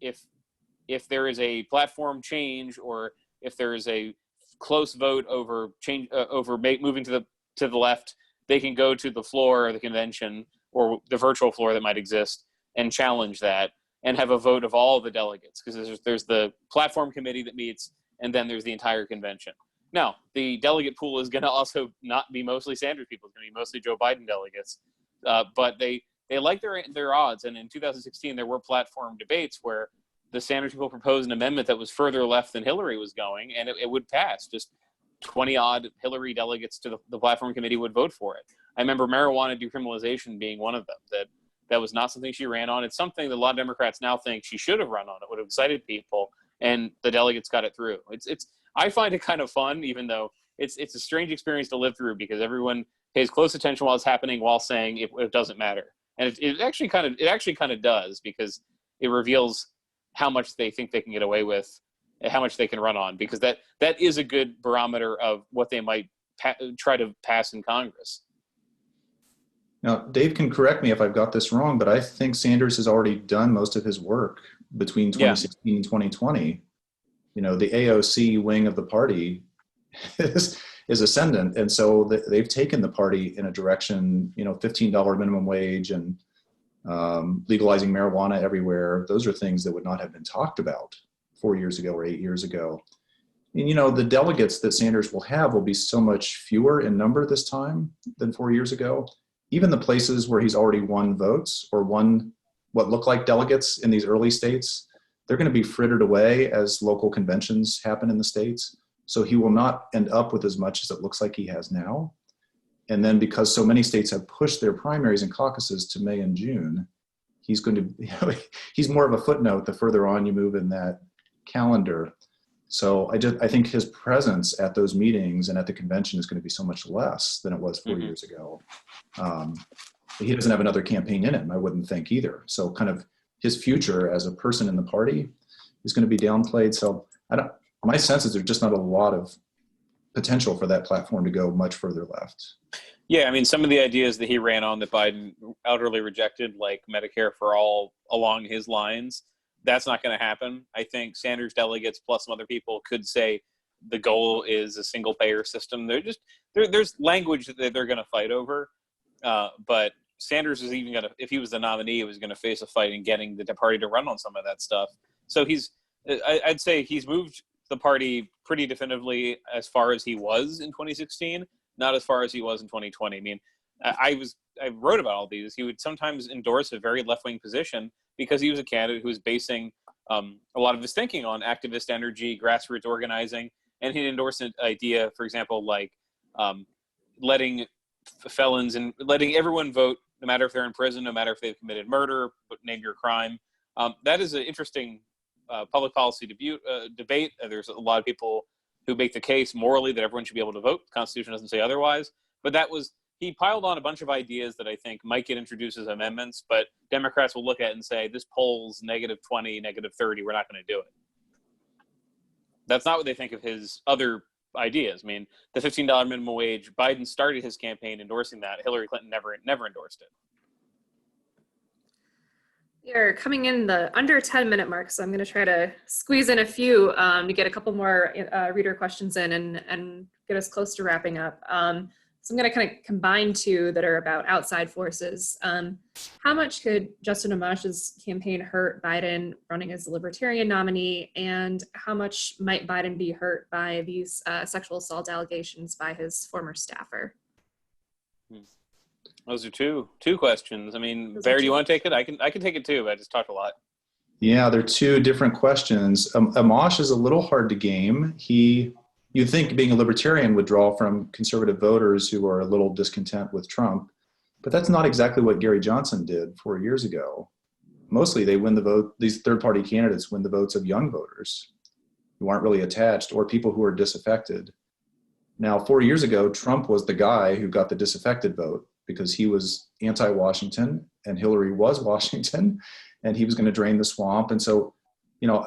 Speaker 3: if there is a platform change, or if there is a close vote over moving to the left, they can go to the floor of the convention, or the virtual floor that might exist, and challenge that, and have a vote of all the delegates, because there's the platform committee that meets, and then there's the entire convention. Now, the delegate pool is going to also not be mostly Sanders people. It's going to be mostly Joe Biden delegates. But they like their odds. And in 2016, there were platform debates where the Sanders people proposed an amendment that was further left than Hillary was going, and it would pass. Just 20-odd Hillary delegates to the platform committee would vote for it. I remember marijuana decriminalization being one of them. That was not something she ran on. It's something that a lot of Democrats now think she should have run on. It would have excited people, and the delegates got it through. I find it kind of fun, even though it's a strange experience to live through, because everyone pays close attention while it's happening, while saying it doesn't matter. And it actually kind of does, because it reveals how much they think they can get away with, and how much they can run on, because that is a good barometer of what they might try to pass in Congress.
Speaker 2: Now, Dave can correct me if I've got this wrong, but I think Sanders has already done most of his work between 2016 and 2020. You know, the AOC wing of the party is ascendant. And so they've taken the party in a direction, you know, $15 minimum wage and legalizing marijuana everywhere. Those are things that would not have been talked about 4 years ago or 8 years ago. And, you know, the delegates that Sanders will have will be so much fewer in number this time than 4 years ago. Even the places where he's already won votes or won what look like delegates in these early states, they're going to be frittered away as local conventions happen in the states. So he will not end up with as much as it looks like he has now. And then because so many states have pushed their primaries and caucuses to May and June, he's going to, you know, he's more of a footnote the further on you move in that calendar. So I think his presence at those meetings and at the convention is going to be so much less than it was 4 years ago. He doesn't have another campaign in him, I wouldn't think either. So kind of his future as a person in the party is going to be downplayed. So my sense is there's just not a lot of potential for that platform to go much further left.
Speaker 3: Yeah, I mean, some of the ideas that he ran on that Biden utterly rejected, like Medicare for all along his lines, that's not going to happen. I think Sanders delegates plus some other people could say the goal is a single payer system. There's language that they're going to fight over, but Sanders is even going to, if he was the nominee, he was going to face a fight in getting the party to run on some of that stuff. So I'd say he's moved the party pretty definitively as far as he was in 2016, not as far as he was in 2020. I mean, I wrote about all these. He would sometimes endorse a very left-wing position because he was a candidate who was basing a lot of his thinking on activist energy, grassroots organizing, and he endorsed an idea, for example, like letting felons and letting everyone vote, no matter if they're in prison, no matter if they've committed murder, but name your crime. That is an interesting public policy debate. There's a lot of people who make the case morally that everyone should be able to vote. The Constitution doesn't say otherwise. But he piled on a bunch of ideas that I think might get introduced as amendments, but Democrats will look at it and say, this polls -20, -30, we're not going to do it. That's not what they think of his other ideas. I mean, the $15 minimum wage, Biden started his campaign endorsing that. Hillary Clinton never endorsed it.
Speaker 1: You're coming in the under 10-minute mark, so I'm going to try to squeeze in a few to get a couple more reader questions in and get us close to wrapping up. So I'm going to kind of combine two that are about outside forces. How much could Justin Amash's campaign hurt Biden running as the Libertarian nominee, and how much might Biden be hurt by these sexual assault allegations by his former staffer?
Speaker 3: Those are two questions. I mean, Bear, do you want to take it? I can take it too. I just talked a lot.
Speaker 2: Yeah, they're two different questions. Amash is a little hard to game. You'd think being a libertarian would draw from conservative voters who are a little discontent with Trump, but that's not exactly what Gary Johnson did 4 years ago. Mostly they win the vote, these third-party candidates win the votes of young voters who aren't really attached or people who are disaffected. Now, 4 years ago, Trump was the guy who got the disaffected vote because he was anti-Washington and Hillary was Washington and he was going to drain the swamp. And so, you know,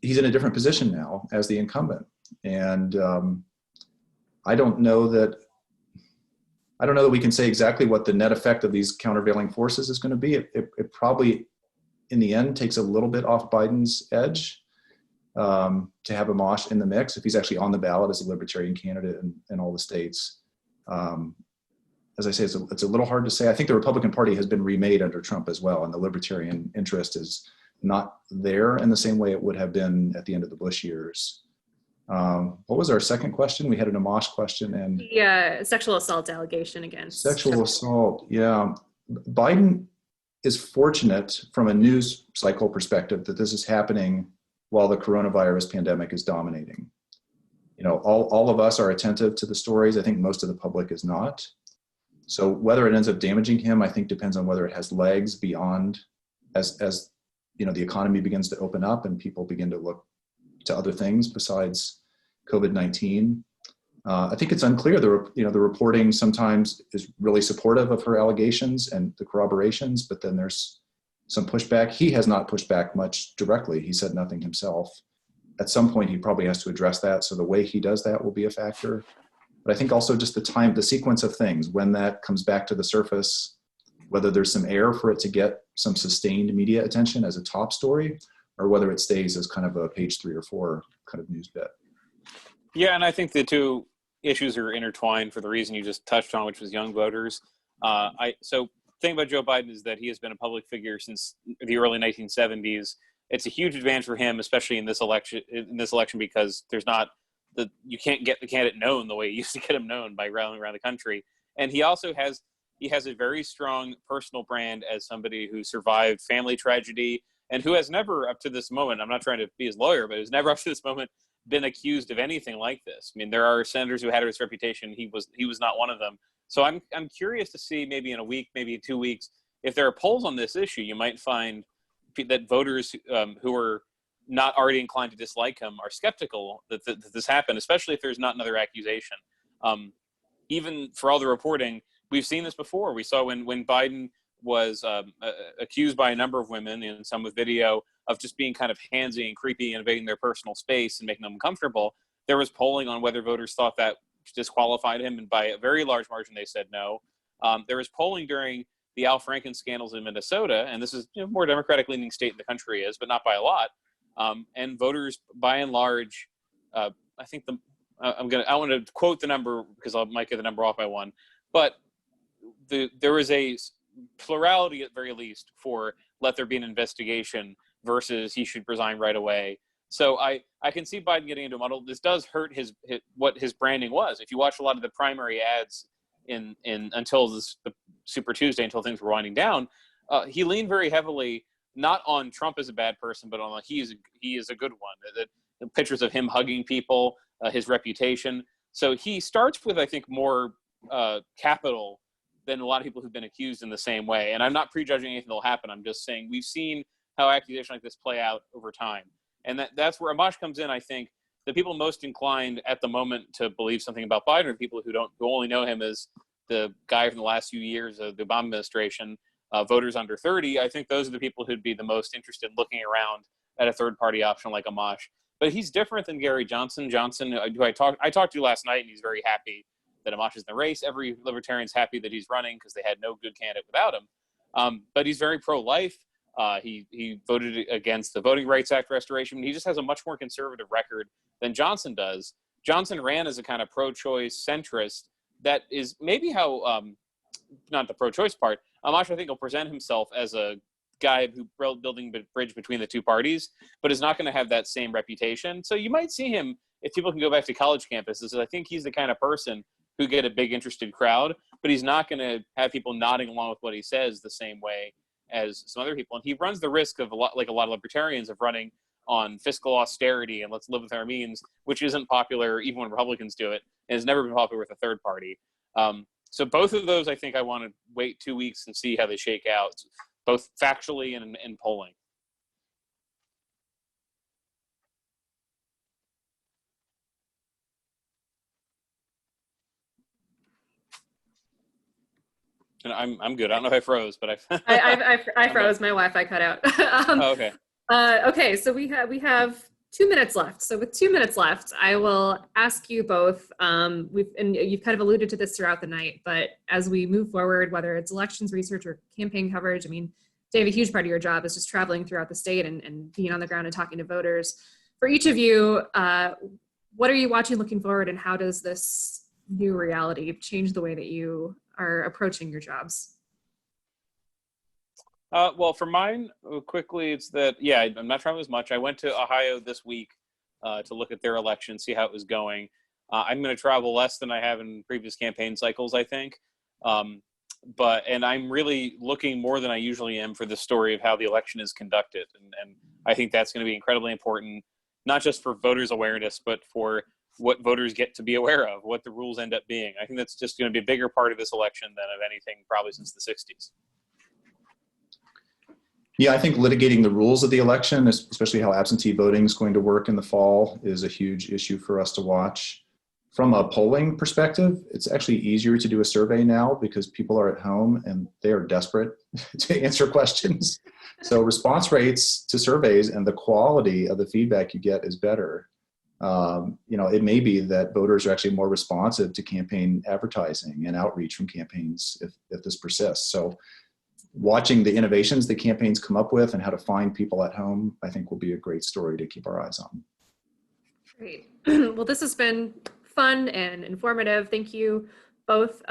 Speaker 2: he's in a different position now as the incumbent. And I don't know that we can say exactly what the net effect of these countervailing forces is going to be. It probably, in the end, takes a little bit off Biden's edge to have Amash in the mix if he's actually on the ballot as a libertarian candidate in all the states. As I say, it's a little hard to say. I think the Republican Party has been remade under Trump as well, and the libertarian interest is not there in the same way it would have been at the end of the Bush years. What was our second question? We had an Amash question and
Speaker 1: sexual assault allegation against
Speaker 2: sexual assault. Yeah, Biden is fortunate from a news cycle perspective that this is happening while the coronavirus pandemic is dominating. You know, all of us are attentive to the stories. I think most of the public is not. So whether it ends up damaging him, I think depends on whether it has legs beyond as you know, the economy begins to open up and people begin to look to other things besides COVID-19. I think it's unclear. The reporting sometimes is really supportive of her allegations and the corroborations, but then there's some pushback. He has not pushed back much directly. He said nothing himself. At some point, he probably has to address that. So the way he does that will be a factor. But I think also just the sequence of things, when that comes back to the surface, whether there's some air for it to get some sustained media attention as a top story, or whether it stays as kind of a page 3 or 4 kind of news bit.
Speaker 3: Yeah, and I think the two issues are intertwined for the reason you just touched on, which was young voters. So the thing about Joe Biden is that he has been a public figure since the early 1970s. It's a huge advantage for him, especially in this election, because you can't get the candidate known the way you used to get him known by rallying around the country. And he also has a very strong personal brand as somebody who survived family tragedy and who has never up to this moment, I'm not trying to be his lawyer, but has never up to this moment been accused of anything like this. I mean, there are senators who had this reputation. He was not one of them. So I'm curious to see, maybe in a week, maybe 2 weeks, if there are polls on this issue, you might find that voters who are not already inclined to dislike him are skeptical that this happened, especially if there's not another accusation. Even for all the reporting, we've seen this before. We saw when Biden was accused by a number of women, and some with video, of just being kind of handsy and creepy and invading their personal space and making them uncomfortable. There was polling on whether voters thought that disqualified him, and by a very large margin they said no. There was polling during the Al Franken scandals in Minnesota, and this is more Democratic-leaning state in the country is, but not by a lot. And voters, by and large, I think I want to quote the number because I might get the number off by one, but there was a plurality at very least for let there be an investigation versus he should resign right away. So I can see Biden getting into a muddle. This does hurt what his branding was. If you watch a lot of the primary ads until the Super Tuesday, until things were winding down, he leaned very heavily not on Trump as a bad person, but on he is a good one. The pictures of him hugging people, his reputation. So he starts with, I think, more capital than a lot of people who've been accused in the same way. And I'm not prejudging anything that'll happen. I'm just saying we've seen how accusations like this play out over time. And that's where Amash comes in. I think the people most inclined at the moment to believe something about Biden are people who only know him as the guy from the last few years of the Obama administration, voters under 30. I think those are the people who'd be the most interested in looking around at a third-party option like Amash. But he's different than Gary Johnson. Who I talked to last night, and he's very happy that Amash is in the race. Every libertarian's happy that he's running because they had no good candidate without him. But he's very pro-life. He voted against the Voting Rights Act restoration. He just has a much more conservative record than Johnson does. Johnson ran as a kind of pro-choice centrist. That is maybe how, not the pro-choice part, Amash, I think, will present himself as a guy who building a bridge between the two parties, but is not going to have that same reputation. So you might see him, if people can go back to college campuses, I think he's the kind of person who get a big interested crowd, but he's not going to have people nodding along with what he says the same way as some other people. And he runs the risk of a lot of libertarians of running on fiscal austerity and let's live with our means, which isn't popular even when Republicans do it, and has never been popular with a third party. So both of those, I think I want to wait 2 weeks and see how they shake out, both factually and in polling. And I'm good. I don't know if I froze, but
Speaker 1: I froze. My Wi-Fi cut out.
Speaker 3: Okay.
Speaker 1: Okay, so we have 2 minutes left. So with 2 minutes left, I will ask you both. And you've kind of alluded to this throughout the night, but as we move forward, whether it's elections research or campaign coverage, I mean, Dave, a huge part of your job is just traveling throughout the state and being on the ground and talking to voters. For each of you, what are you watching, looking forward, and how does this new reality change the way that you are approaching your jobs?
Speaker 3: Well, for mine, quickly, it's that, yeah, I'm not traveling as much. I went to Ohio this week to look at their election, see how it was going. I'm going to travel less than I have in previous campaign cycles, I think. And I'm really looking more than I usually am for the story of how the election is conducted. And I think that's going to be incredibly important, not just for voters' awareness, but for what voters get to be aware of, what the rules end up being. I think that's just going to be a bigger part of this election than of anything probably since the 60s.
Speaker 2: Yeah, I think litigating the rules of the election, especially how absentee voting is going to work in the fall, is a huge issue for us to watch. From a polling perspective, it's actually easier to do a survey now because people are at home and they are desperate to answer questions. So response rates to surveys and the quality of the feedback you get is better. It may be that voters are actually more responsive to campaign advertising and outreach from campaigns if this persists. So watching the innovations that campaigns come up with and how to find people at home, I think will be a great story to keep our eyes on.
Speaker 1: Great. Well, this has been fun and informative. Thank you both.